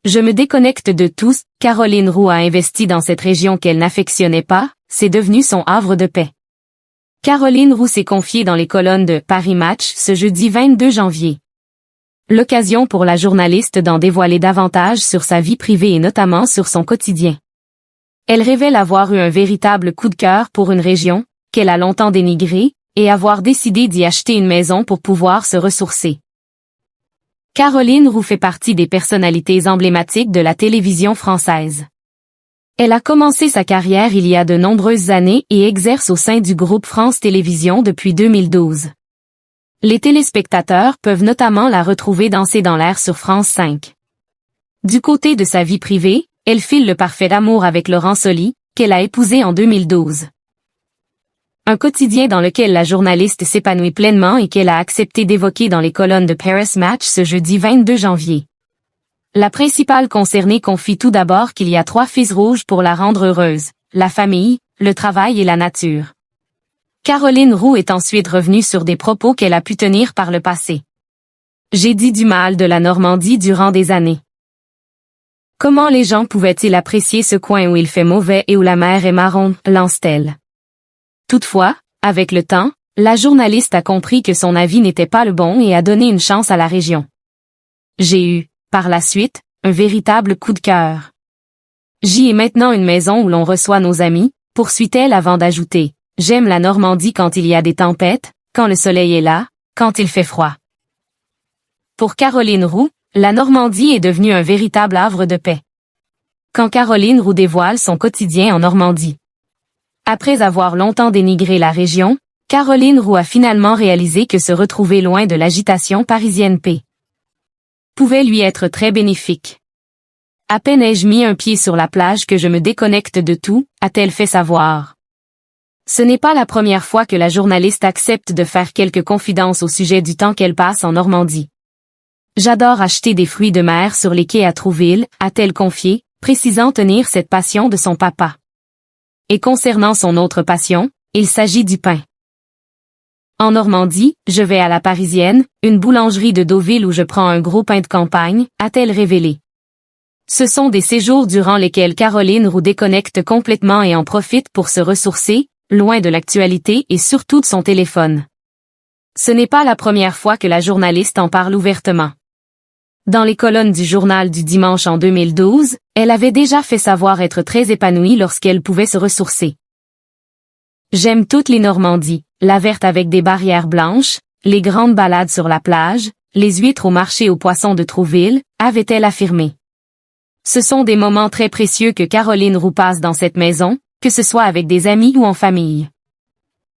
Je me déconnecte de tous. Caroline Roux a investi dans cette région qu'elle n'affectionnait pas, c'est devenu son havre de paix. Caroline Roux s'est confiée dans les colonnes de Paris Match ce jeudi 22 janvier. L'occasion pour la journaliste d'en dévoiler davantage sur sa vie privée et notamment sur son quotidien. Elle révèle avoir eu un véritable coup de cœur pour une région, qu'elle a longtemps dénigrée, et avoir décidé d'y acheter une maison pour pouvoir se ressourcer. Caroline Roux fait partie des personnalités emblématiques de la télévision française. Elle a commencé sa carrière il y a de nombreuses années et exerce au sein du groupe France Télévisions depuis 2012. Les téléspectateurs peuvent notamment la retrouver danser dans l'air sur France 5. Du côté de sa vie privée, elle file le parfait amour avec Laurent Soli, qu'elle a épousé en 2012. Un quotidien dans lequel la journaliste s'épanouit pleinement et qu'elle a accepté d'évoquer dans les colonnes de Paris Match ce jeudi 22 janvier. La principale concernée confie tout d'abord qu'il y a 3 fils rouges pour la rendre heureuse, la famille, le travail et la nature. Caroline Roux est ensuite revenue sur des propos qu'elle a pu tenir par le passé. J'ai dit du mal de la Normandie durant des années. Comment les gens pouvaient-ils apprécier ce coin où il fait mauvais et où la mer est marron, lance-t-elle. Toutefois, avec le temps, la journaliste a compris que son avis n'était pas le bon et a donné une chance à la région. J'ai eu, par la suite, un véritable coup de cœur. J'y ai maintenant une maison où l'on reçoit nos amis, poursuit-elle avant d'ajouter. J'aime la Normandie quand il y a des tempêtes, quand le soleil est là, quand il fait froid. Pour Caroline Roux, la Normandie est devenue un véritable havre de paix. Quand Caroline Roux dévoile son quotidien en Normandie. Après avoir longtemps dénigré la région, Caroline Roux a finalement réalisé que se retrouver loin de l'agitation parisienne pouvait lui être très bénéfique. À peine ai-je mis un pied sur la plage que je me déconnecte de tout, a-t-elle fait savoir. Ce n'est pas la première fois que la journaliste accepte de faire quelques confidences au sujet du temps qu'elle passe en Normandie. J'adore acheter des fruits de mer sur les quais à Trouville, a-t-elle confié, précisant tenir cette passion de son papa. Et concernant son autre passion, il s'agit du pain. En Normandie, je vais à la Parisienne, une boulangerie de Deauville où je prends un gros pain de campagne, a-t-elle révélé. Ce sont des séjours durant lesquels Caroline Roux déconnecte complètement et en profite pour se ressourcer, loin de l'actualité et surtout de son téléphone. Ce n'est pas la première fois que la journaliste en parle ouvertement. Dans les colonnes du journal du dimanche en 2012, elle avait déjà fait savoir être très épanouie lorsqu'elle pouvait se ressourcer. J'aime toutes les Normandies, la verte avec des barrières blanches, les grandes balades sur la plage, les huîtres au marché aux poissons de Trouville, avait-elle affirmé. Ce sont des moments très précieux que Caroline Roux passe dans cette maison, que ce soit avec des amis ou en famille.